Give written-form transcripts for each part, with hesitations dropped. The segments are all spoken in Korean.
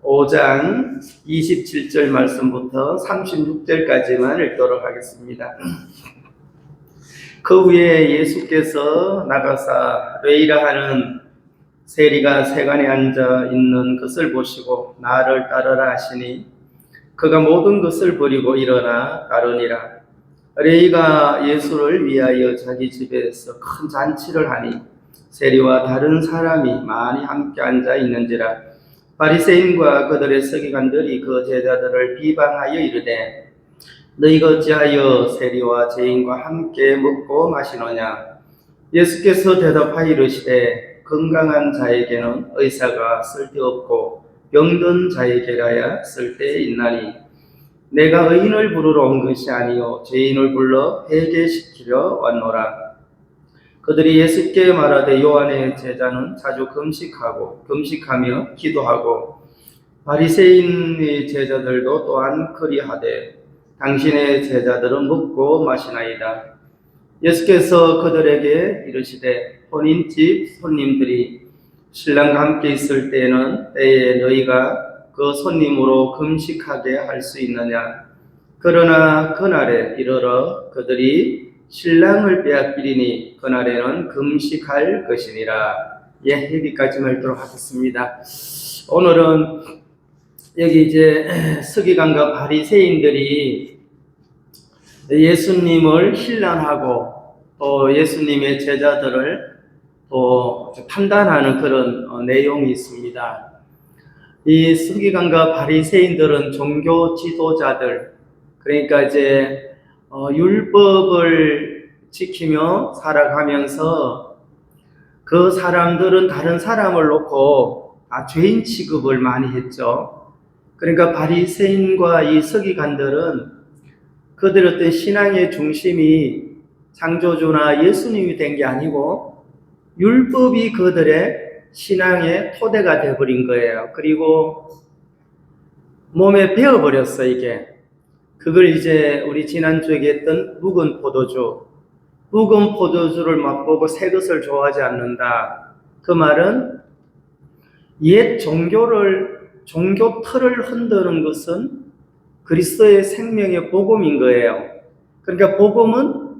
5장 27절 말씀부터 36절까지만 읽도록 하겠습니다. 그 후에 예수께서 나가사 레이라 하는 세리가 세간에 앉아 있는 것을 보시고 나를 따르라 하시니 그가 모든 것을 버리고 일어나 따르니라. 레이가 예수를 위하여 자기 집에서 큰 잔치를 하니 세리와 다른 사람이 많이 함께 앉아 있는지라. 바리새인과 그들의 서기관들이 그 제자들을 비방하여 이르되 너희가 어찌하여 세리와 죄인과 함께 먹고 마시느냐. 예수께서 대답하여 이르시되 건강한 자에게는 의사가 쓸데없고 병든 자에게라야 쓸데있나니 내가 의인을 부르러 온 것이 아니요 죄인을 불러 회개시키려 왔노라. 그들이 예수께 말하되 요한의 제자는 자주 금식하며 기도하고 바리새인의 제자들도 또한 그리하되 당신의 제자들은 먹고 마시나이다. 예수께서 그들에게 이르시되 혼인집 손님들이 신랑과 함께 있을 때에 너희가 그 손님으로 금식하게 할 수 있느냐. 그러나 그날에 이르러 그들이 신랑을 빼앗기리니 그날에는 금식할 것이니라. 여기까지만 읽도록 하겠습니다. 오늘은 여기 이제 서기관과 바리새인들이 예수님을 신랑하고 또 예수님의 제자들을 또 판단하는 그런 내용이 있습니다. 이 서기관과 바리새인들은 종교 지도자들, 그러니까 이제 율법을 지키며 살아가면서 그 사람들은 다른 사람을 놓고 죄인 취급을 많이 했죠. 그러니까 바리새인과 이 서기관들은 그들의 어떤 신앙의 중심이 창조주나 예수님이 된 게 아니고 율법이 그들의 신앙의 토대가 되어버린 거예요. 그리고 몸에 배어버렸어, 이게. 그걸 이제 우리 지난주에 했던 묵은 포도주를 맛보고 새 것을 좋아하지 않는다. 그 말은 옛 종교 틀을 흔드는 것은 그리스도의 생명의 복음인 거예요. 그러니까 복음은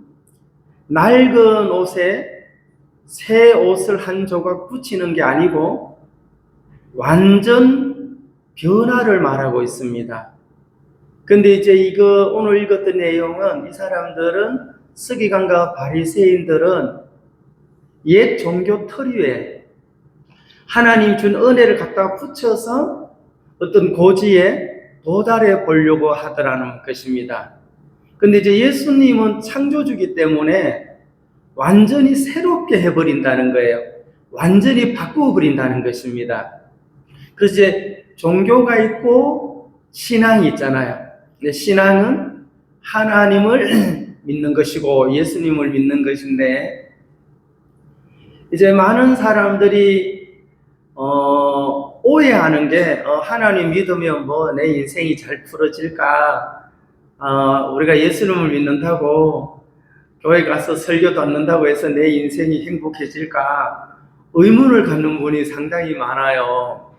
낡은 옷에 새 옷을 한 조각 붙이는 게 아니고 완전 변화를 말하고 있습니다. 근데 이제 오늘 읽었던 내용은 이 사람들은 서기관과 바리새인들은 옛 종교 틀 위에 하나님 준 은혜를 갖다가 붙여서 어떤 고지에 도달해 보려고 하더라는 것입니다. 근데 이제 예수님은 창조주기 때문에 완전히 새롭게 해버린다는 거예요. 완전히 바꾸어버린다는 것입니다. 그래서 이제 종교가 있고 신앙이 있잖아요. 근데 신앙은 하나님을 믿는 것이고 예수님을 믿는 것인데 이제 많은 사람들이 오해하는 게 하나님 믿으면 뭐 내 인생이 잘 풀어질까? 우리가 예수님을 믿는다고 교회 가서 설교 듣는다고 해서 내 인생이 행복해질까? 의문을 갖는 분이 상당히 많아요.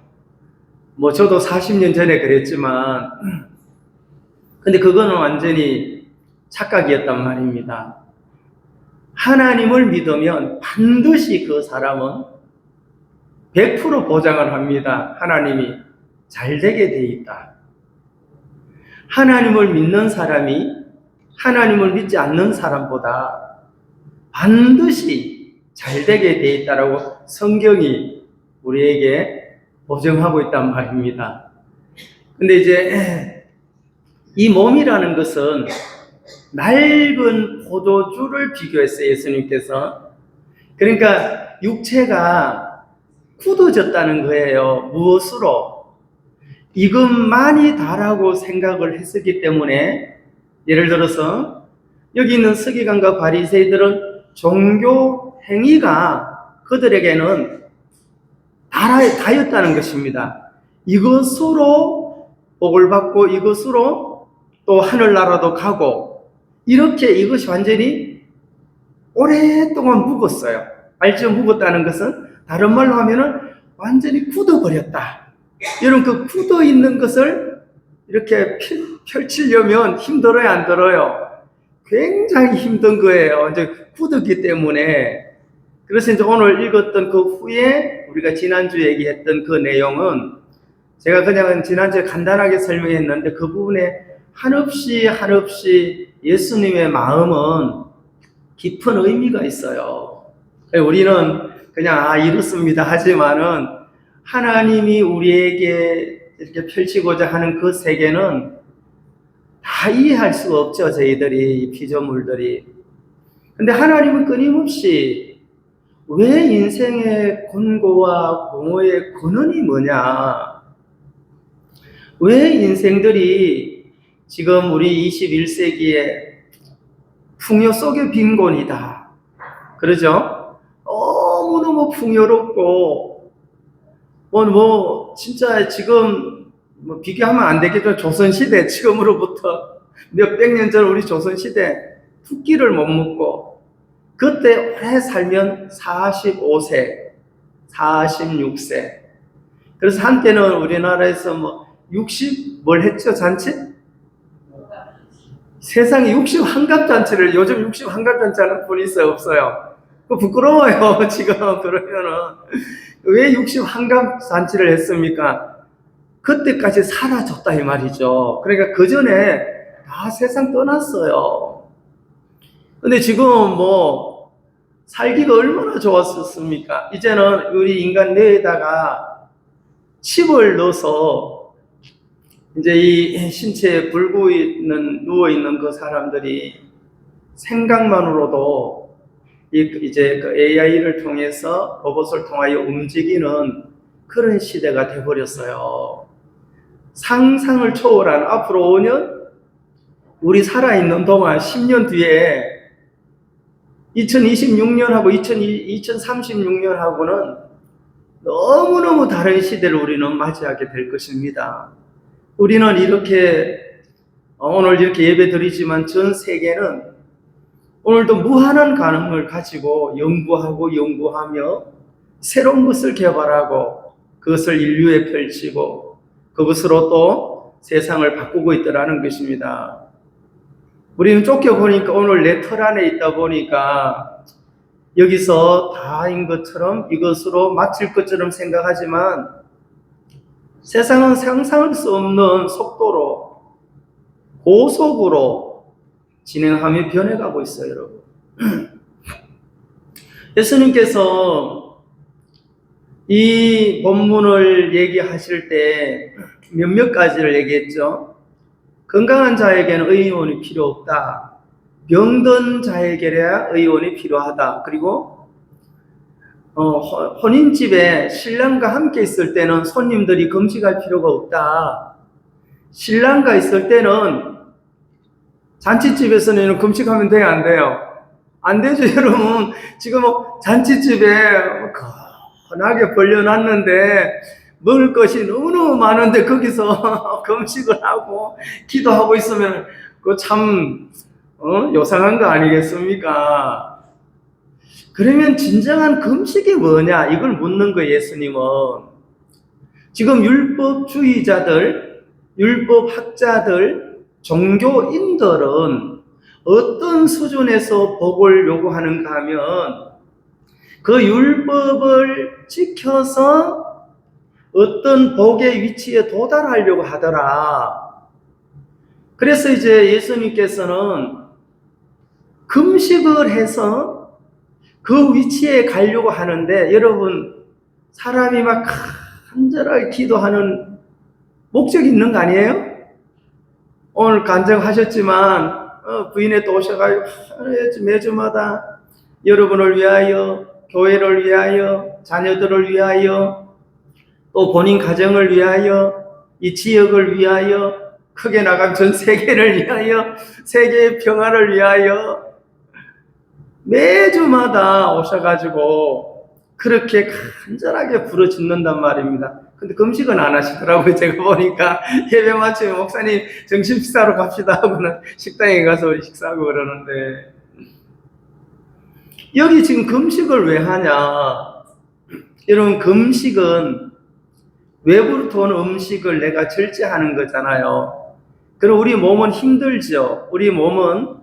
뭐 저도 40년 전에 그랬지만 근데 그거는 완전히 착각이었단 말입니다. 하나님을 믿으면 반드시 그 사람은 100% 보장을 합니다. 하나님이 잘되게 돼 있다. 하나님을 믿는 사람이 하나님을 믿지 않는 사람보다 반드시 잘되게 돼 있다라고 성경이 우리에게 보증하고 있단 말입니다. 근데 이제 이 몸이라는 것은 낡은 포도주를 비교했어요, 예수님께서. 그러니까 육체가 굳어졌다는 거예요. 무엇으로? 이것만이 다라고 생각을 했었기 때문에 예를 들어서 여기 있는 서기관과 바리새인들은 종교 행위가 그들에게는 다였다는 것입니다. 이것으로 복을 받고 이것으로 또 하늘나라도 가고 이렇게 이것이 완전히 오랫동안 묵었어요. 알죠? 묵었다는 것은 다른 말로 하면은 완전히 굳어버렸다. 여러분 그 굳어 있는 것을 이렇게 펼치려면 힘들어요, 안 들어요? 굉장히 힘든 거예요. 이제 굳었기 때문에. 그래서 이제 오늘 읽었던 그 후에 우리가 지난주 얘기했던 그 내용은 제가 그냥 지난주에 간단하게 설명했는데 그 부분에 한없이 한없이 예수님의 마음은 깊은 의미가 있어요. 우리는 그냥 이렇습니다 하지만은 하나님이 우리에게 이렇게 펼치고자 하는 그 세계는 다 이해할 수가 없죠. 저희들이 피조물들이. 근데 하나님은 끊임없이 왜 인생의 곤고와 공허의 근원이 뭐냐? 왜 인생들이 지금 우리 21세기에 풍요 속의 빈곤이다. 그러죠? 너무너무 풍요롭고, 진짜 지금, 비교하면 안 되겠죠. 조선시대, 지금으로부터 몇백 년 전 우리 조선시대, 두 끼를 못 먹고, 그때 오래 살면 45세, 46세. 그래서 한때는 우리나라에서 60, 했죠, 잔치? 세상에 60환갑잔치를, 요즘 60환갑잔치 하는 분이 있어요, 없어요? 부끄러워요, 지금, 그러면은. 왜 60환갑잔치를 했습니까? 그때까지 살아줬다, 이 말이죠. 그러니까 그 전에 다 세상 떠났어요. 근데 지금 살기가 얼마나 좋았었습니까? 이제는 우리 인간 뇌에다가 칩을 넣어서 이제 이 신체에 누워있는 그 사람들이 생각만으로도 이제 그 AI를 통해서 로봇을 통하여 움직이는 그런 시대가 돼버렸어요. 상상을 초월한 앞으로 5년? 우리 살아있는 동안 10년 뒤에 2026년하고 2036년하고는 너무너무 다른 시대를 우리는 맞이하게 될 것입니다. 우리는 이렇게 오늘 이렇게 예배 드리지만 전 세계는 오늘도 무한한 가능을 가지고 연구하며 새로운 것을 개발하고 그것을 인류에 펼치고 그것으로 또 세상을 바꾸고 있더라는 것입니다. 우리는 쫓겨보니까 오늘 내 털 안에 있다 보니까 여기서 다인 것처럼 이것으로 마칠 것처럼 생각하지만 세상은 상상할 수 없는 속도로 고속으로 진행하며 변해가고 있어요, 여러분. 예수님께서 이 본문을 얘기하실 때 몇몇 가지를 얘기했죠. 건강한 자에게는 의원이 필요 없다. 병든 자에게야 의원이 필요하다. 그리고 혼인집에 신랑과 함께 있을 때는 손님들이 금식할 필요가 없다. 신랑과 있을 때는 잔치집에서는 금식하면 돼요, 안 돼요? 안 되죠, 여러분. 지금 잔치집에 건하게 벌려놨는데 먹을 것이 너무너무 많은데 거기서 금식을 하고 기도하고 있으면 그거 참 요상한 거 아니겠습니까? 그러면 진정한 금식이 뭐냐? 이걸 묻는 거예요, 예수님은. 지금 율법주의자들, 율법학자들, 종교인들은 어떤 수준에서 복을 요구하는가 하면 그 율법을 지켜서 어떤 복의 위치에 도달하려고 하더라. 그래서 이제 예수님께서는 금식을 해서 그 위치에 가려고 하는데 여러분 사람이 막 간절하게 기도하는 목적이 있는 거 아니에요? 오늘 간증하셨지만 부인에 또 오셔가지고 매주마다 여러분을 위하여 교회를 위하여 자녀들을 위하여 또 본인 가정을 위하여 이 지역을 위하여 크게 나간 전 세계를 위하여 세계의 평화를 위하여 매주마다 오셔가지고 그렇게 간절하게 부르짖는단 말입니다. 근데 금식은 안 하시더라고요. 제가 보니까 예배 마치면 목사님 점심 식사로 갑시다 하고는 식당에 가서 우리 식사하고 그러는데 여기 지금 금식을 왜 하냐? 여러분 금식은 외부로부터 온 음식을 내가 절제하는 거잖아요. 그럼 우리 몸은 힘들죠. 우리 몸은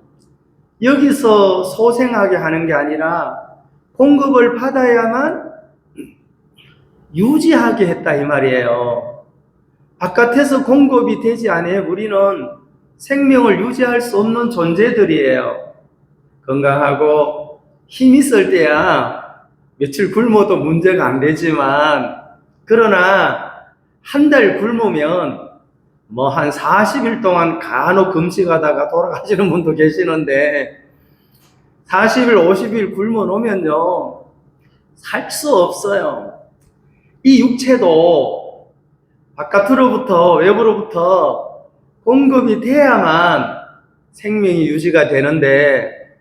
여기서 소생하게 하는 게 아니라 공급을 받아야만 유지하게 했다 이 말이에요. 바깥에서 공급이 되지 않으면 우리는 생명을 유지할 수 없는 존재들이에요. 건강하고 힘 있을 때야 며칠 굶어도 문제가 안 되지만, 그러나 한 달 굶으면 뭐 한 40일 동안 간혹 금식하다가 돌아가시는 분도 계시는데 40일, 50일 굶어 놓으면요 살 수 없어요. 이 육체도 바깥으로부터 외부로부터 공급이 돼야만 생명이 유지가 되는데,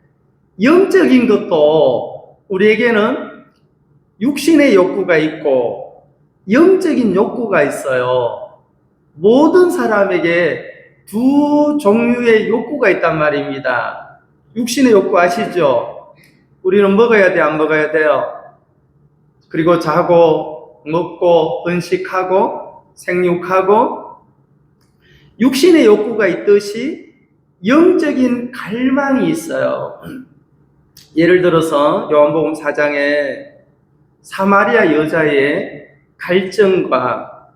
영적인 것도 우리에게는 육신의 욕구가 있고 영적인 욕구가 있어요. 모든 사람에게 두 종류의 욕구가 있단 말입니다. 육신의 욕구 아시죠? 우리는 먹어야 돼, 안 먹어야 돼요? 그리고 자고 먹고 번식하고 생육하고, 육신의 욕구가 있듯이 영적인 갈망이 있어요. 예를 들어서 요한복음 4장에 사마리아 여자의 갈증과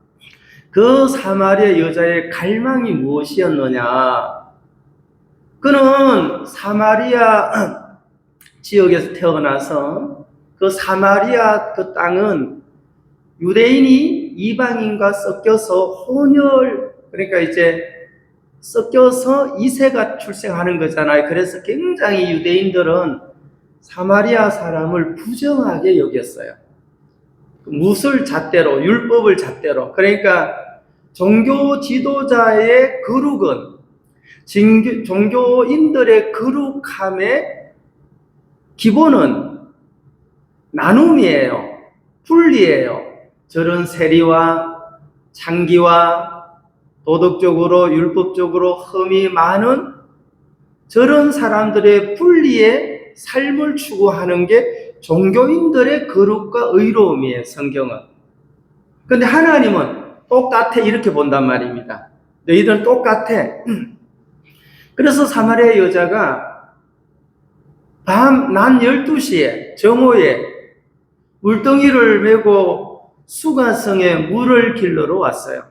그 사마리아 여자의 갈망이 무엇이었느냐? 그는 사마리아 지역에서 태어나서 그 사마리아 그 땅은 유대인이 이방인과 섞여서 혼혈, 그러니까 이제 섞여서 이세가 출생하는 거잖아요. 그래서 굉장히 유대인들은 사마리아 사람을 부정하게 여겼어요. 무술 잣대로, 율법을 잣대로. 그러니까 종교 지도자의 거룩은, 종교인들의 거룩함의 기본은 나눔이에요. 분리예요. 저런 세리와 창기와 도덕적으로 율법적으로 흠이 많은 저런 사람들의 분리의 삶을 추구하는 게 종교인들의 거룩과 의로움이에요, 성경은. 그런데 하나님은 똑같아 이렇게 본단 말입니다. 너희들은 똑같아. 그래서 사마리아 낮 12시에 정오에 물동이를 메고 수가성에 물을 길러러 왔어요.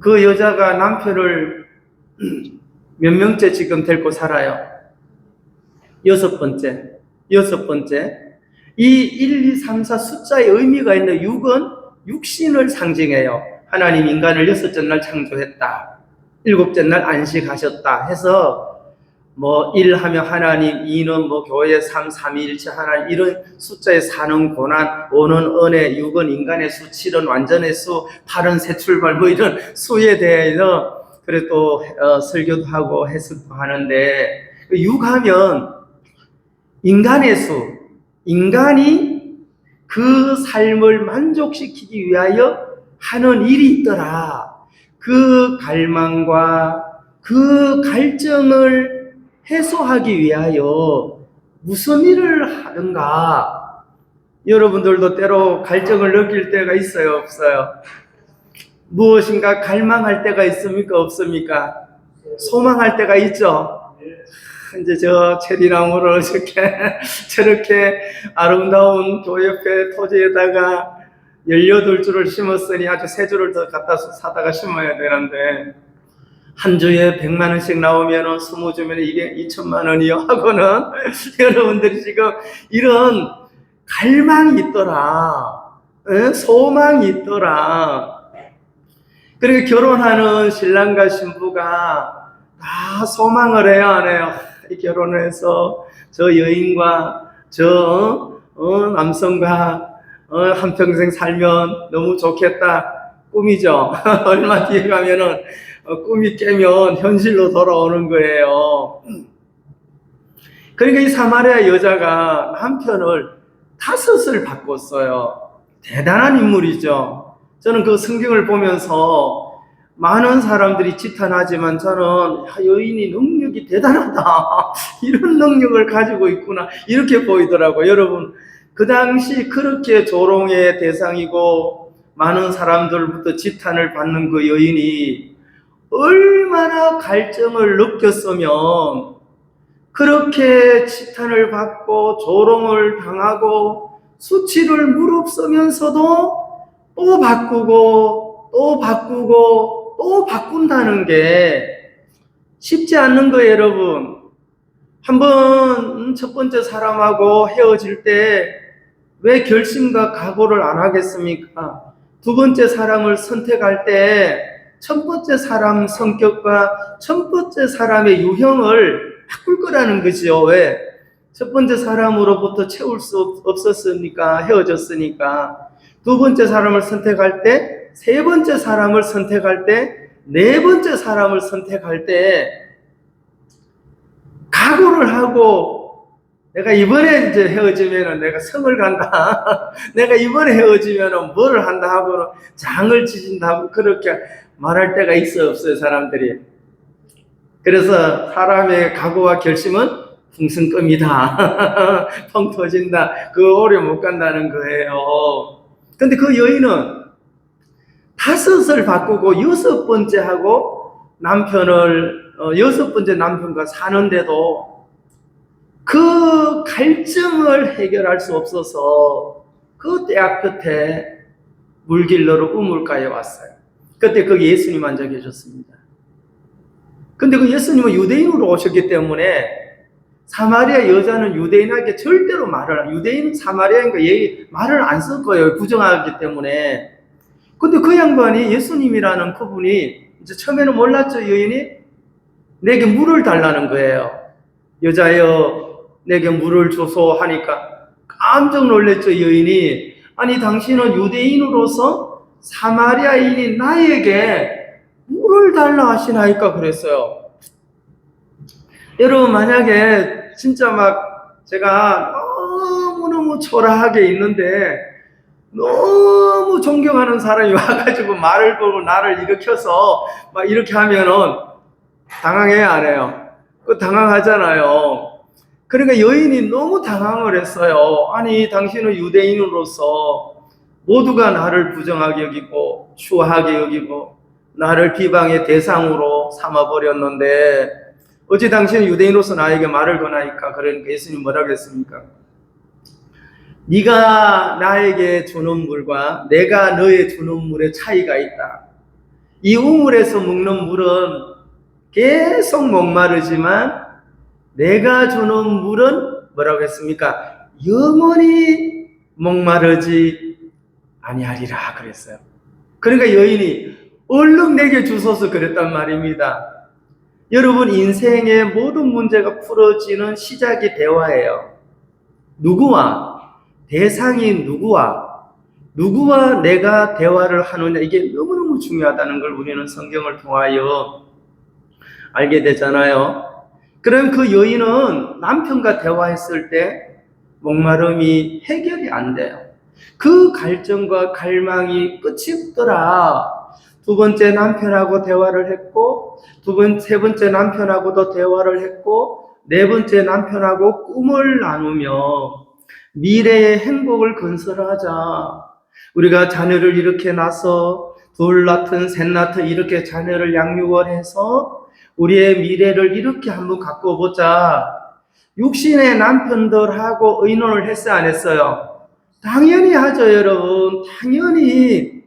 그 여자가 남편을 몇 명째 지금 데리고 살아요? 여섯 번째. 이 1, 2, 3, 4 숫자의 의미가 있는데 6은 육신을 상징해요. 하나님 인간을 6째 날 창조했다. 7째 날 안식하셨다 해서 뭐 1 하면 하나님, 2는 뭐 교회, 3, 삼위일체 하나님, 이런 숫자의 4는 고난, 5는 은혜, 6은 인간의 수, 7은 완전의 수, 8은 새 출발, 뭐 이런 수에 대해서 그래 또 설교도 하고 해석도 하는데, 6 하면 인간의 수, 인간이 그 삶을 만족시키기 위하여 하는 일이 있더라. 그 갈망과 그 갈증을 해소하기 위하여 무슨 일을 하는가? 여러분들도 때로 갈증을 느낄 때가 있어요, 없어요? 무엇인가 갈망할 때가 있습니까, 없습니까? 소망할 때가 있죠? 이제 저 체리나무를 저렇게 아름다운 교회 옆에 토지에다가 18줄을 심었으니 아주 3줄을 더 갖다 사다가 심어야 되는데, 한 주에 100만 원씩 나오면은 20주면 이게 2천만 원이요 하고는 여러분들이 지금 이런 갈망이 있더라. 소망이 있더라. 그러니까 결혼하는 신랑과 신부가 다 소망을 해요, 안 해요? 결혼해서 저 여인과 저 남성과 한평생 살면 너무 좋겠다. 꿈이죠. 얼마 뒤에 가면은 꿈이 깨면 현실로 돌아오는 거예요. 그러니까 이 사마리아 여자가 남편을 5을 바꿨어요. 대단한 인물이죠. 저는 그 성경을 보면서 많은 사람들이 지탄하지만 저는 여인이 능력이 대단하다. 이런 능력을 가지고 있구나. 이렇게 보이더라고요. 여러분, 그 당시 그렇게 조롱의 대상이고 많은 사람들부터 지탄을 받는 그 여인이 얼마나 갈증을 느꼈으면 그렇게 지탄을 받고 조롱을 당하고 수치를 무릅쓰면서도 또 바꾸고 또 바꾸고 또 바꾼다는 게 쉽지 않는 거예요, 여러분. 한번 첫 번째 사람하고 헤어질 때 왜 결심과 각오를 안 하겠습니까? 두 번째 사람을 선택할 때 첫 번째 사람 성격과 첫 번째 사람의 유형을 바꿀 거라는 거지요. 왜? 첫 번째 사람으로부터 채울 수 없었으니까, 헤어졌으니까. 두 번째 사람을 선택할 때, 세 번째 사람을 선택할 때, 네 번째 사람을 선택할 때 각오를 하고 내가 이번에 이제 헤어지면은 내가 성을 간다. 내가 이번에 헤어지면은 뭐를 한다 하고는 장을 지진다 하고 그렇게 말할 때가 있어 없어요, 사람들이. 그래서 사람의 각오와 결심은 풍선껌이다. 펑 터진다. 그거 오래 못 간다는 거예요. 근데 그 여인은 5을 바꾸고 6번째 하고 남편을 6번째 남편과 사는데도 그 갈증을 해결할 수 없어서 그 대학 끝에 물길로로 우물가에 왔어요. 그때 거기 예수님 앉아 계셨습니다. 근데 그 예수님은 유대인으로 오셨기 때문에 사마리아 여자는 유대인에게 절대로 유대인 사마리아인과 말을 안 쓸 거예요. 부정하기 때문에. 근데 그 양반이 예수님이라는 그분이 이제 처음에는 몰랐죠. 여인이 내게 물을 달라는 거예요. 여자여 내게 물을 줘서 하니까 깜짝 놀랐죠. 여인이 아니 당신은 유대인으로서 사마리아인인 나에게 물을 달라 하시나이까 그랬어요. 여러분 만약에 진짜 막 제가 너무너무 초라하게 있는데 너무 존경하는 사람이 와가지고 말을 걸고 나를 일으켜서 막 이렇게 하면은 당황해야 안 해요? 그 당황하잖아요. 그러니까 여인이 너무 당황을 했어요. 아니 당신은 유대인으로서 모두가 나를 부정하게 여기고 추하게 여기고 나를 비방의 대상으로 삼아버렸는데 어찌 당신은 유대인으로서 나에게 말을 거나이까? 그러니까 예수님 뭐라고 했습니까? 네가 나에게 주는 물과 내가 너에 주는 물의 차이가 있다. 이 우물에서 먹는 물은 계속 목마르지만 내가 주는 물은 뭐라고 했습니까? 영원히 목마르지 아니하리라 그랬어요. 그러니까 여인이 얼른 내게 주소서 그랬단 말입니다. 여러분 인생의 모든 문제가 풀어지는 시작이 대화예요. 누구와? 대상이 누구와 내가 대화를 하느냐 이게 너무너무 중요하다는 걸 우리는 성경을 통하여 알게 되잖아요. 그럼 그 여인은 남편과 대화했을 때 목마름이 해결이 안 돼요. 그 갈증과 갈망이 끝이 없더라. 두 번째 남편하고 대화를 했고 세 번째 남편하고도 대화를 했고 네 번째 남편하고 꿈을 나누며 미래의 행복을 건설하자. 우리가 자녀를 이렇게 낳아서 둘 낳든 셋 낳든 이렇게 자녀를 양육을 해서 우리의 미래를 이렇게 한번 갖고 보자. 육신의 남편들하고 의논을 했어요, 안 했어요? 당연히 하죠, 여러분. 당연히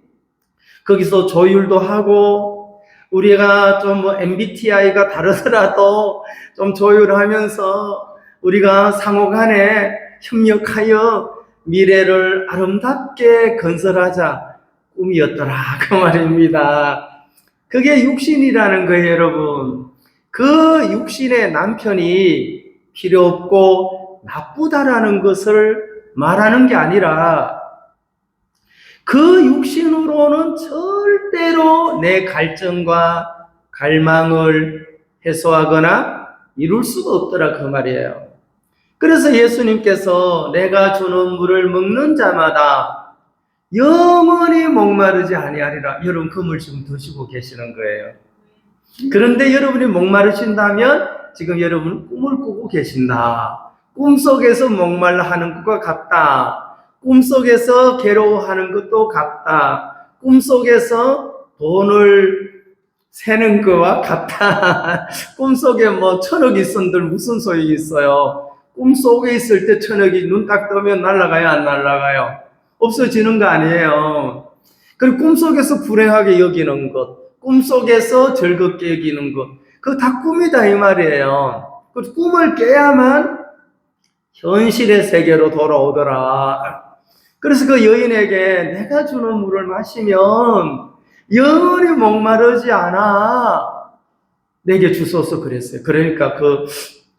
거기서 조율도 하고 우리가 좀 MBTI가 다르더라도 좀 조율하면서 우리가 상호간에 협력하여 미래를 아름답게 건설하자. 꿈이었더라 그 말입니다. 그게 육신이라는 거예요, 여러분. 그 육신의 남편이 필요 없고 나쁘다라는 것을 말하는 게 아니라 그 육신으로는 절대로 내 갈증과 갈망을 해소하거나 이룰 수가 없더라 그 말이에요. 그래서 예수님께서 내가 주는 물을 먹는 자마다 영원히 목마르지 아니하리라. 여러분 그 물 지금 드시고 계시는 거예요. 그런데 여러분이 목마르신다면 지금 여러분은 꿈을 꾸고 계신다. 꿈속에서 목말라 하는 것과 같다. 꿈속에서 괴로워하는 것도 같다. 꿈속에서 돈을 세는 거와 같다. 꿈속에 뭐 1,000억 있은들 무슨 소용이 있어요? 꿈속에 있을 때 1,000억이 눈 딱 뜨면 날아가요, 안 날아가요? 없어지는 거 아니에요. 그리고 꿈속에서 불행하게 여기는 것, 꿈속에서 즐겁게 여기는 것, 그거 다 꿈이다 이 말이에요. 그 꿈을 깨야만 현실의 세계로 돌아오더라. 그래서 그 여인에게 내가 주는 물을 마시면 영원히 목마르지 않아. 내게 주소서 그랬어요. 그러니까 그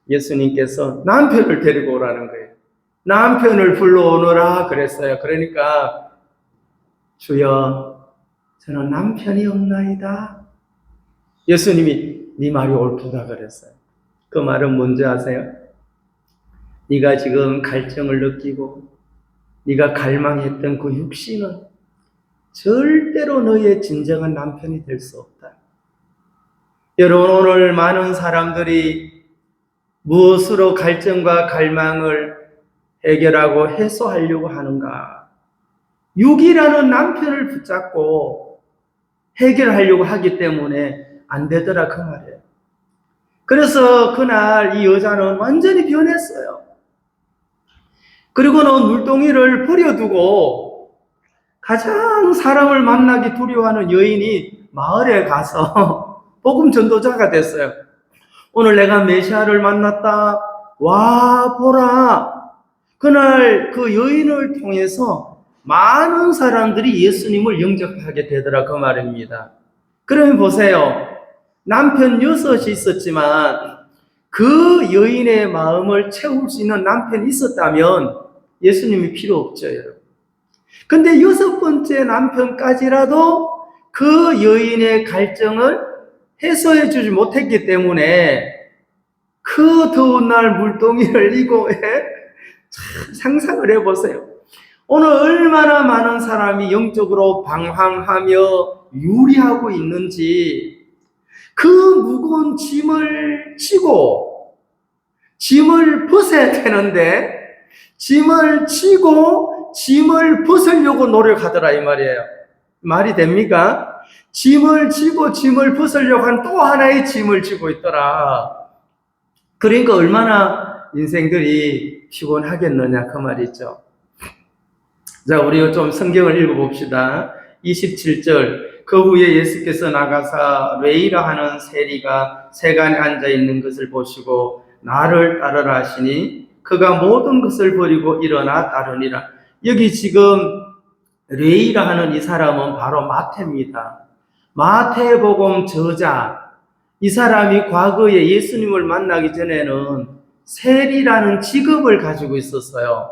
예수님께서 남편을 데리고 오라는 거예요. 남편을 불러오너라 그랬어요. 그러니까 주여 저는 남편이 없나이다. 예수님이 네 말이 옳도다 그랬어요. 그 말은 뭔지 아세요? 네가 지금 갈증을 느끼고 네가 갈망했던 그 육신은 절대로 너의 진정한 남편이 될 수 없다. 여러분, 오늘 많은 사람들이 무엇으로 갈증과 갈망을 해결하고 해소하려고 하는가? 육이라는 남편을 붙잡고 해결하려고 하기 때문에 안 되더라 그 말이에요. 그래서 그날 이 여자는 완전히 변했어요. 그리고는 물동이를 버려두고 가장 사람을 만나기 두려워하는 여인이 마을에 가서 복음 전도자가 됐어요. 오늘 내가 메시아를 만났다. 와 보라. 그날 그 여인을 통해서 많은 사람들이 예수님을 영접하게 되더라 그 말입니다. 그러면 보세요. 남편 6이 있었지만 그 여인의 마음을 채울 수 있는 남편이 있었다면 예수님이 필요 없죠, 여러분. 근데 6번째 남편까지라도 그 여인의 갈증을 해소해 주지 못했기 때문에 그 더운 날 물동이를 이고 상상을 해보세요. 오늘 얼마나 많은 사람이 영적으로 방황하며 유리하고 있는지 그 무거운 짐을 지고 짐을 벗어야 되는데 짐을 지고 짐을 벗으려고 노력하더라 이 말이에요. 말이 됩니까? 짐을 지고 짐을 벗으려고 한 또 하나의 짐을 지고 있더라. 그러니까 얼마나 인생들이 피곤하겠느냐 그 말이죠. 자, 우리 좀 성경을 읽어봅시다. 27절. 그 후에 예수께서 나가사 레이라 하는 세리가 세간에 앉아있는 것을 보시고 나를 따르라 하시니 그가 모든 것을 버리고 일어나 따르니라. 여기 지금 레이라 하는 이 사람은 바로 마태입니다. 마태복음 저자. 이 사람이 과거에 예수님을 만나기 전에는 세리라는 직업을 가지고 있었어요.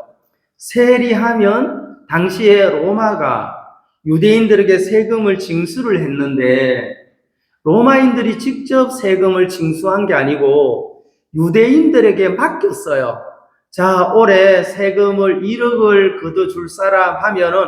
세리하면 당시에 로마가 유대인들에게 세금을 징수를 했는데 로마인들이 직접 세금을 징수한 게 아니고 유대인들에게 맡겼어요. 자, 올해 세금을 1억을 걷어줄 사람 하면은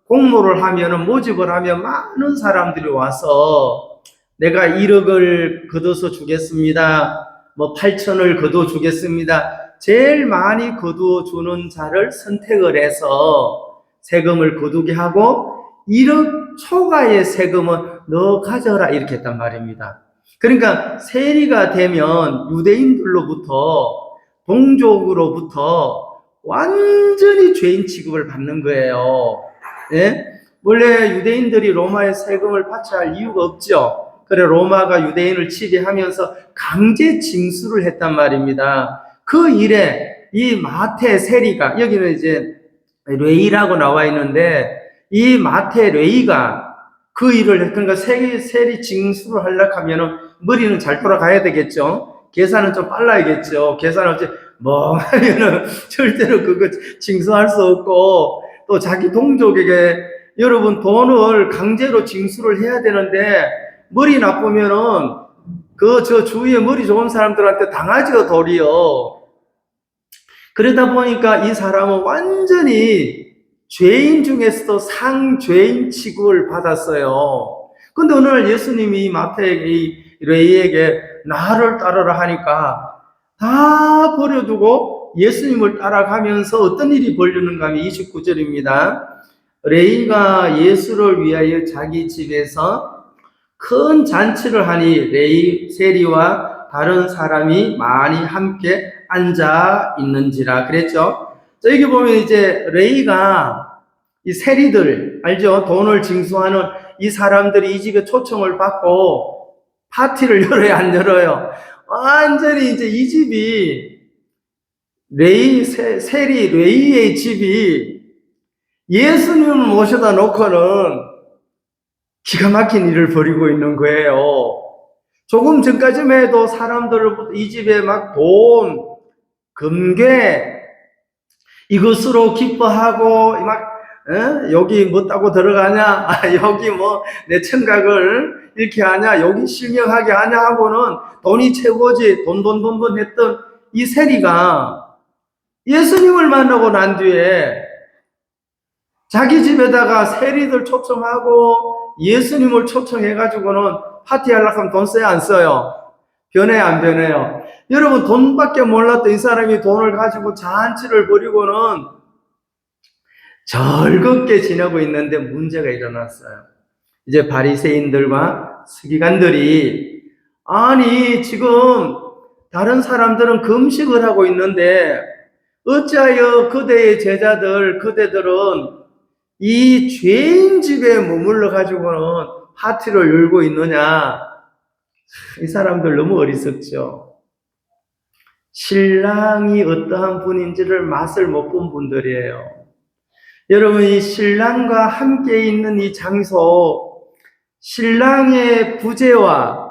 공모를 하면은 모집을 하면 많은 사람들이 와서 내가 1억을 걷어서 주겠습니다. 뭐 8천을 걷어 주겠습니다. 제일 많이 거두어 주는 자를 선택을 해서 세금을 거두게 하고 1억 초과의 세금은 너 가져라 이렇게 했단 말입니다. 그러니까 세리가 되면 유대인들로부터 동족으로부터 완전히 죄인 취급을 받는 거예요. 예? 원래 유대인들이 로마에 세금을 바쳐야 할 이유가 없죠. 그래 로마가 유대인을 치배하면서 강제 징수를 했단 말입니다. 그 일에 이 마태 세리가 여기는 이제 레이라고 나와 있는데 이 마태 레이가 그 일을 그러니까 세리 징수를 하려고 하면은 머리는 잘 돌아가야 되겠죠. 계산은 좀 빨라야겠죠. 계산은 어째 하면은 절대로 그거 징수할 수 없고 또 자기 동족에게 여러분 돈을 강제로 징수를 해야 되는데 머리 나쁘면은 저 주위에 머리 좋은 사람들한테 당하지요 도리어. 그러다 보니까 이 사람은 완전히 죄인 중에서도 상죄인 취급을 받았어요. 근데 어느 날 예수님이 마태에게 레이에게 나를 따르라 하니까 다 버려두고 예수님을 따라가면서 어떤 일이 벌어지는가 하면 29절입니다. 레위가 예수를 위하여 자기 집에서 큰 잔치를 하니 세리와 다른 사람이 많이 함께 앉아 있는지라 그랬죠. 자, 여기 보면 이제 레위가 이 세리들 알죠? 돈을 징수하는 이 사람들이 이 집에 초청을 받고 파티를 열어야 안 열어요? 완전히 이제 이 집이 세리 레위의 집이 예수님을 모셔다 놓고는 기가 막힌 일을 벌이고 있는 거예요. 조금 전까지만 해도 사람들로부터 이 집에 막 돈, 금괴, 이것으로 기뻐하고, 막, 여기 뭐 따고 들어가냐? 여기 뭐 내 청각을 이렇게 하냐? 여기 실명하게 하냐? 하고는 돈이 최고지, 돈 했던 이 세리가 예수님을 만나고 난 뒤에 자기 집에다가 세리들 초청하고 예수님을 초청해가지고는 파티하려고 하면 돈 써야 안 써요? 변해요, 안 변해요? 여러분, 돈밖에 몰랐던 이 사람이 돈을 가지고 잔치를 벌이고는 즐겁게 지내고 있는데 문제가 일어났어요. 이제 바리새인들과 서기관들이 아니 지금 다른 사람들은 금식을 하고 있는데 어찌하여 그대의 제자들, 그대들은 이 죄인 집에 머물러 가지고는 파티를 열고 있느냐? 이 사람들 너무 어리석죠. 신랑이 어떠한 분인지를 맛을 못 본 분들이에요. 여러분, 이 신랑과 함께 있는 이 장소, 신랑의 부재와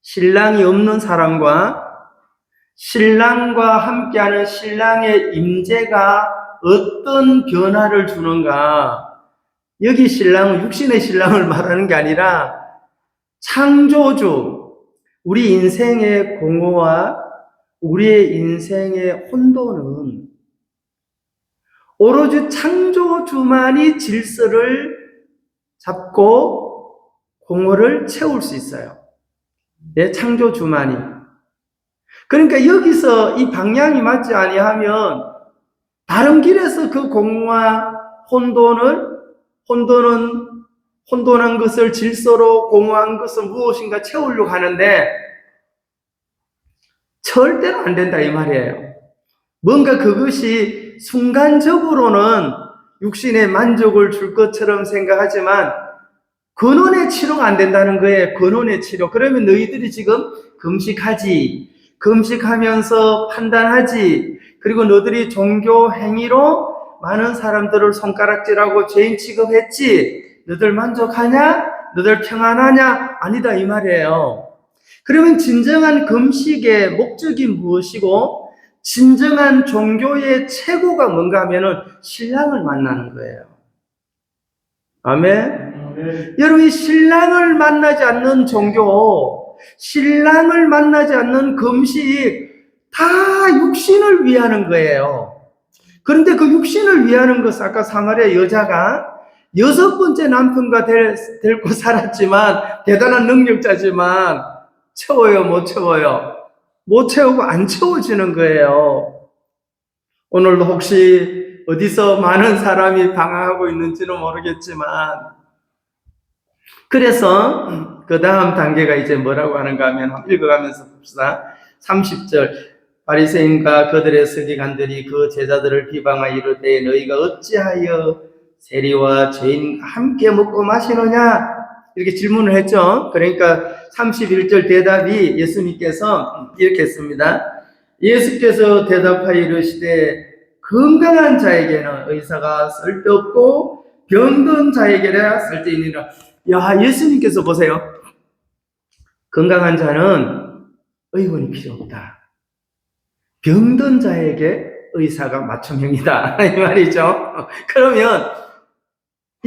신랑이 없는 사람과 신랑과 함께하는 신랑의 임재가 어떤 변화를 주는가? 여기 신랑은 육신의 신랑을 말하는 게 아니라 창조주, 우리 인생의 공허와 우리의 인생의 혼돈은 오로지 창조주만이 질서를 잡고 공허를 채울 수 있어요. 내 창조주만이. 그러니까 여기서 이 방향이 맞지 아니하면 다른 길에서 그 공허와 혼돈한 것을 질서로 공허한 것을 무엇인가 채우려고 하는데 절대로 안 된다 이 말이에요. 뭔가 그것이 순간적으로는 육신의 만족을 줄 것처럼 생각하지만 근원의 치료가 안 된다는 거예요. 근원의 치료. 그러면 너희들이 지금 금식하지, 금식하면서 판단하지, 그리고 너희들이 종교 행위로 많은 사람들을 손가락질하고 죄인 취급했지, 너희들 만족하냐? 너희들 평안하냐? 아니다 이 말이에요. 그러면 진정한 금식의 목적이 무엇이고 진정한 종교의 최고가 뭔가 하면은 신랑을 만나는 거예요. 아멘. 여러분, 이 신랑을 만나지 않는 종교, 신랑을 만나지 않는 금식 다 육신을 위하는 거예요. 그런데 그 육신을 위하는 것은 아까 사마리아 여자가 6번째 남편과 데리고 살았지만 대단한 능력자지만 채워요, 못 채워요? 못 채우고 안 채워지는 거예요. 오늘도 혹시 어디서 많은 사람이 방황하고 있는지는 모르겠지만 그래서 그 다음 단계가 이제 뭐라고 하는가 하면 읽어가면서 봅시다. 30절 바리새인과 그들의 서기관들이 그 제자들을 비방하여 이르되 너희가 어찌하여 세리와 죄인과 함께 먹고 마시느냐? 이렇게 질문을 했죠. 그러니까 31절 대답이 예수님께서 이렇게 했습니다. 예수께서 대답하여 이르시되 건강한 자에게는 의사가 쓸데없고 병든 자에게나 쓸데있느니라. 야, 예수님께서 보세요. 건강한 자는 의원이 필요 없다. 병든 자에게 의사가 맞춤형이다. 이 말이죠. 그러면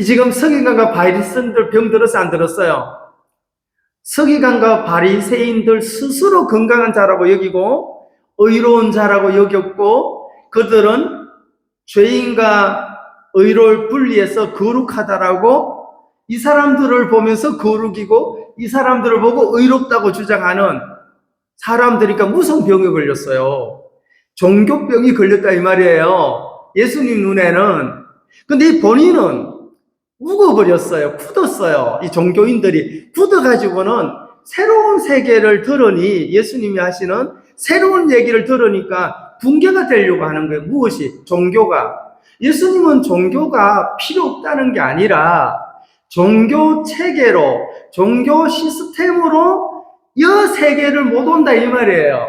지금 서기관과 바리새인들 병 들었어 안 들었어요? 서기관과 바리새인들 스스로 건강한 자라고 여기고 의로운 자라고 여겼고 그들은 죄인과 의로를 분리해서 거룩하다라고 이 사람들을 보면서 거룩이고 이 사람들을 보고 의롭다고 주장하는 사람들이니까 무슨 병에 걸렸어요? 종교병이 걸렸다 이 말이에요. 예수님 눈에는 근데 이 본인은 묵어버렸어요. 굳었어요. 이 종교인들이 굳어가지고는 새로운 세계를 들으니, 예수님이 하시는 새로운 얘기를 들으니까 붕괴가 되려고 하는 거예요. 무엇이? 종교가. 예수님은 종교가 필요 없다는 게 아니라 종교 체계로, 종교 시스템으로 이 세계를 못 온다 이 말이에요.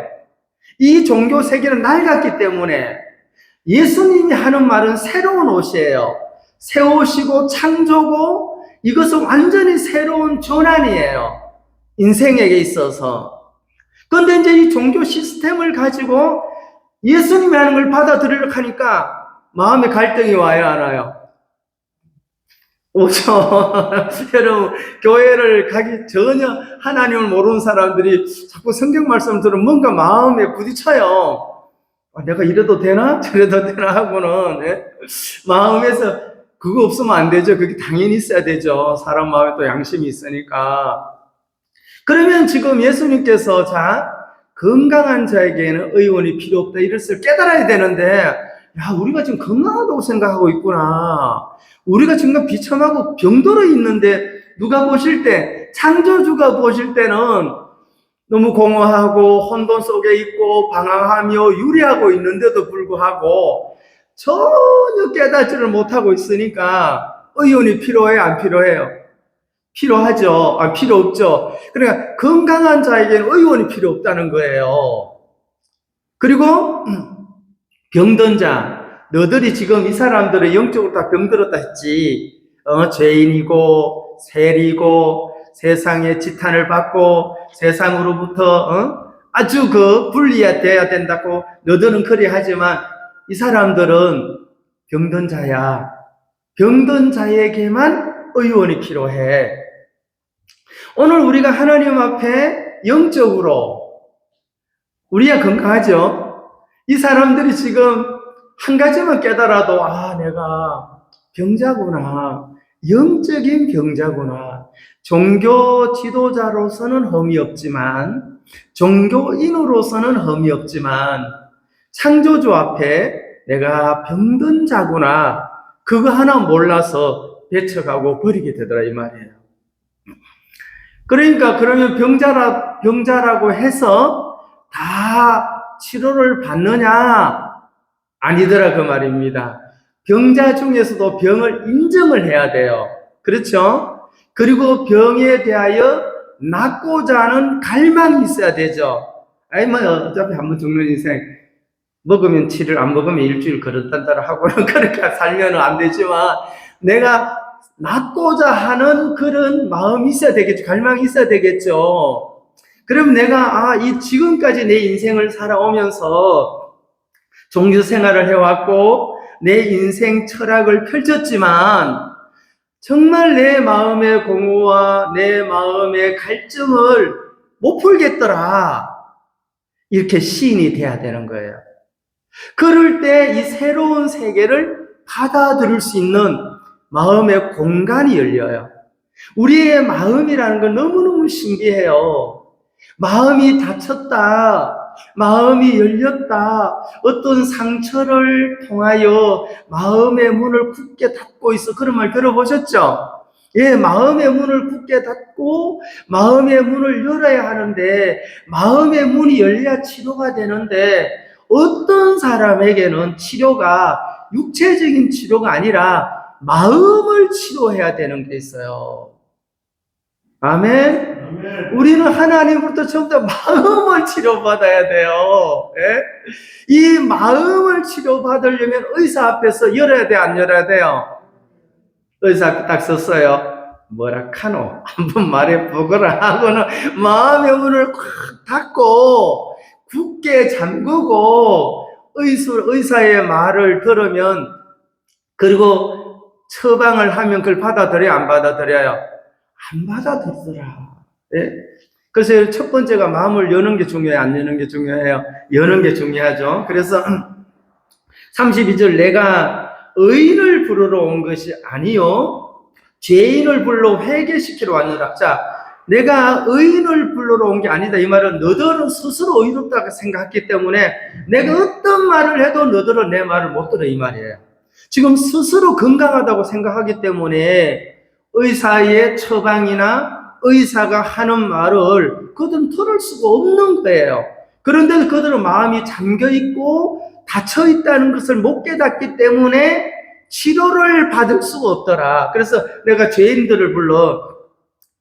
이 종교 세계는 낡았기 때문에 예수님이 하는 말은 새로운 옷이에요. 새 옷이고 창조고 이것은 완전히 새로운 전환이에요. 인생에게 있어서. 그런데 이제 이 종교 시스템을 가지고 예수님이 하는 걸 받아들이려고 하니까 마음에 갈등이 와요, 안 와요? 오죠. 여러분, 교회를 가기 전혀 하나님을 모르는 사람들이 자꾸 성경 말씀 들으면 뭔가 마음에 부딪혀요. 내가 이래도 되나? 저래도 되나? 하고는, 예? 마음에서 그거 없으면 안 되죠. 그게 당연히 있어야 되죠. 사람 마음에 또 양심이 있으니까. 그러면 지금 예수님께서, 자, 건강한 자에게는 의원이 필요 없다. 이것을 깨달아야 되는데, 야, 우리가 지금 건강하다고 생각하고 있구나. 우리가 지금 비참하고 병들어 있는데, 누가 보실 때, 창조주가 보실 때는 너무 공허하고 혼돈 속에 있고 방황하며 유리하고 있는데도 불구하고 전혀 깨닫지를 못하고 있으니까 의원이 필요해, 안 필요해요? 필요하죠. 필요 없죠. 그러니까 건강한 자에게는 의원이 필요 없다는 거예요. 그리고 병든 자, 너들이 지금 이 사람들은 영적으로 다 병들었다 했지. 죄인이고 세리고 세상의 지탄을 받고 세상으로부터 아주 분리돼야 된다고 너들은 그리 하지만 이 사람들은 병든 자야. 병든 자에게만 의원이 필요해. 오늘 우리가 하나님 앞에 영적으로 우리야 건강하죠? 이 사람들이 지금 한 가지만 깨달아도 내가 병자구나. 영적인 병자구나. 종교 지도자로서는 흠이 없지만 종교인으로서는 흠이 없지만 창조주 앞에 내가 병든 자구나. 그거 하나 몰라서 배척하고 버리게 되더라 이 말이에요. 그러니까 그러면 병자라고 해서 다 치료를 받느냐? 아니더라 그 말입니다. 병자 중에서도 병을 인정을 해야 돼요. 그렇죠? 그리고 병에 대하여 낫고자 하는 갈망이 있어야 되죠. 어차피 한번 죽는 인생 먹으면 7일 안 먹으면 일주일 그렇단다 하고는 그렇게 살면 안 되지만 내가 낫고자 하는 그런 마음이 있어야 되겠죠. 갈망이 있어야 되겠죠. 그럼 내가 이 지금까지 내 인생을 살아오면서 종교 생활을 해왔고 내 인생 철학을 펼쳤지만 정말 내 마음의 공허와 내 마음의 갈증을 못 풀겠더라. 이렇게 시인이 돼야 되는 거예요. 그럴 때 이 새로운 세계를 받아들일 수 있는 마음의 공간이 열려요. 우리의 마음이라는 건 너무너무 신기해요. 마음이 닫혔다. 마음이 열렸다. 어떤 상처를 통하여 마음의 문을 굳게 닫고 있어. 그런 말 들어보셨죠? 예, 마음의 문을 굳게 닫고 마음의 문을 열어야 하는데 마음의 문이 열려야 치료가 되는데 어떤 사람에게는 치료가 육체적인 치료가 아니라 마음을 치료해야 되는 게 있어요. 아멘? 우리는 하나님으로부터 전부 다 마음을 치료받아야 돼요. 예? 이 마음을 치료받으려면 의사 앞에서 열어야 돼, 안 열어야 돼요? 의사 앞에 딱 섰어요. 뭐라 카노? 한번 말해보거라 하고는 마음의 문을 꽉 닫고 굳게 잠그고 의사의 말을 들으면 그리고 처방을 하면 그걸 받아들여요, 안 받아들여요? 안 받아들더라. 예? 그래서 첫 번째가 마음을 여는 게 중요해요, 안 여는 게 중요해요? 여는 게 중요하죠. 그래서 32절 내가 의인을 부르러 온 것이 아니요 죄인을 불러 회개시키러 왔느라. 자, 내가 의인을 불러러 온 게 아니다. 이 말은 너들은 스스로 의롭다고 생각했기 때문에 내가 어떤 말을 해도 너들은 내 말을 못 들어 이 말이에요. 지금 스스로 건강하다고 생각하기 때문에 의사의 처방이나 의사가 하는 말을 그들은 들을 수가 없는 거예요. 그런데 그들은 마음이 잠겨 있고 닫혀 있다는 것을 못 깨닫기 때문에 치료를 받을 수가 없더라. 그래서 내가 죄인들을 불러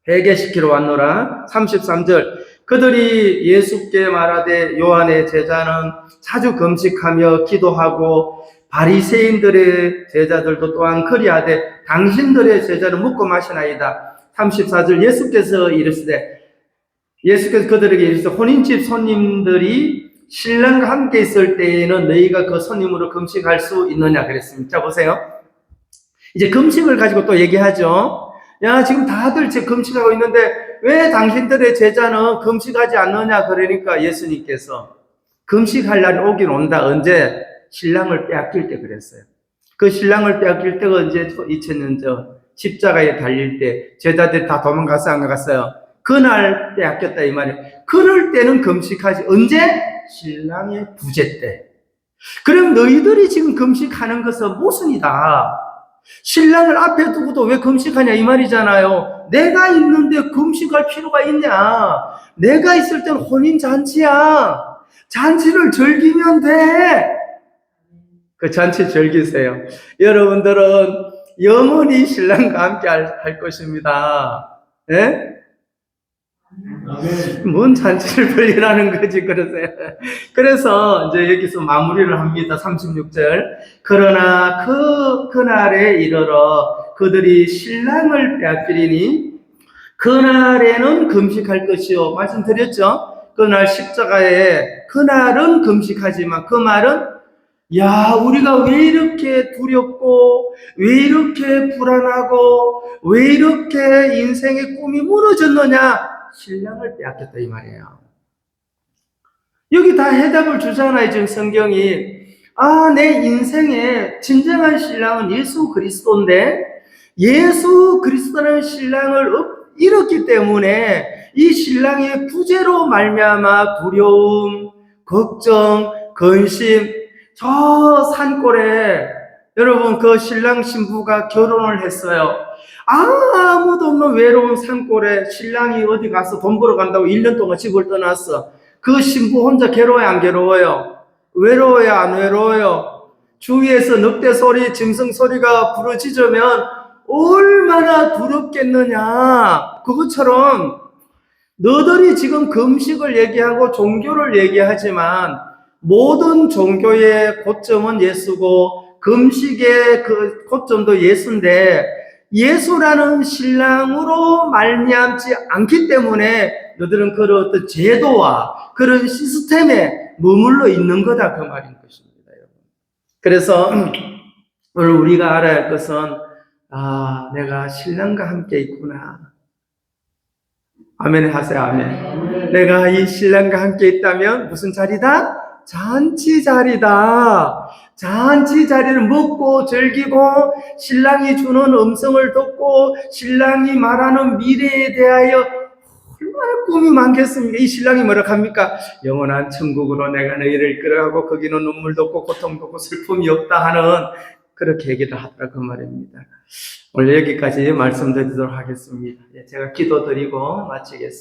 회개시키러 왔노라. 33절. 그들이 예수께 말하되 요한의 제자는 자주 금식하며 기도하고 바리새인들의 제자들도 또한 그리하되 당신들의 제자는 먹고 마시나이다. 34절. 예수께서 그들에게 이르시되 혼인집 손님들이 신랑과 함께 있을 때에는 너희가 그 손님으로 금식할 수 있느냐 그랬습니다. 자 보세요. 이제 금식을 가지고 또 얘기하죠. 야, 지금 다들 금식하고 있는데 왜 당신들의 제자는 금식하지 않느냐 그러니까 예수님께서 금식할 날이 오긴 온다. 언제? 신랑을 빼앗길 때 그랬어요. 그 신랑을 빼앗길 때가 언제? 2000년 전 십자가에 달릴 때 제자들이 다 도망가서 안 갔어요. 그날 빼앗겼다 이 말이에요. 그럴 때는 금식하지. 언제? 신랑의 부재 때. 그럼 너희들이 지금 금식하는 것은 모순이다. 신랑을 앞에 두고도 왜 금식하냐 이 말이잖아요. 내가 있는데 금식할 필요가 있냐. 내가 있을 때는 혼인잔치야. 잔치를 즐기면 돼. 그 잔치 즐기세요. 여러분들은 영원히 신랑과 함께 할 것입니다. 예? 뭔 잔치를 벌리라는 거지, 그러세요. 그래서 이제 여기서 마무리를 합니다. 36절. 그러나 그날에 이르러 그들이 신랑을 빼앗기리니 그날에는 금식할 것이요. 말씀드렸죠? 그날 십자가에 그날은 금식하지만 그 말은 야, 우리가 왜 이렇게 두렵고 왜 이렇게 불안하고 왜 이렇게 인생의 꿈이 무너졌느냐? 신랑을 빼앗겼다 이 말이에요. 여기 다 해답을 주잖아요. 지금 성경이. 내 인생의 진정한 신랑은 예수 그리스도인데 예수 그리스도라는 신랑을 잃었기 때문에 이 신랑의 부재로 말미암아 두려움, 걱정, 근심, 저 산골에 여러분 그 신랑 신부가 결혼을 했어요. 아무도 없는 외로운 산골에 신랑이 어디 가서 돈 벌어 간다고 1년 동안 집을 떠났어. 그 신부 혼자 괴로워요, 안 괴로워요? 외로워요, 안 외로워요? 주위에서 늑대 소리, 짐승 소리가 부르짖으면 얼마나 두렵겠느냐. 그것처럼 너들이 지금 금식을 얘기하고 종교를 얘기하지만 모든 종교의 고점은 예수고 금식의 그 고점도 예수인데 예수라는 신랑으로 말미암지 않기 때문에 너들은 그런 어떤 제도와 그런 시스템에 머물러 있는 거다 그 말인 것입니다. 여러분. 그래서 오늘 우리가 알아야 할 것은 내가 신랑과 함께 있구나. 아멘 하세요. 아멘. 내가 이 신랑과 함께 있다면 무슨 자리다? 잔치 자리다. 잔치 자리를 먹고 즐기고 신랑이 주는 음성을 듣고 신랑이 말하는 미래에 대하여 얼마나 꿈이 많겠습니까? 이 신랑이 뭐라 합니까? 영원한 천국으로 내가 너희를 끌어가고 거기는 눈물도 없고 고통도 없고 슬픔이 없다 하는 그렇게 얘기를 하더라 그 말입니다. 오늘 여기까지 말씀드리도록 하겠습니다. 제가 기도드리고 마치겠습니다.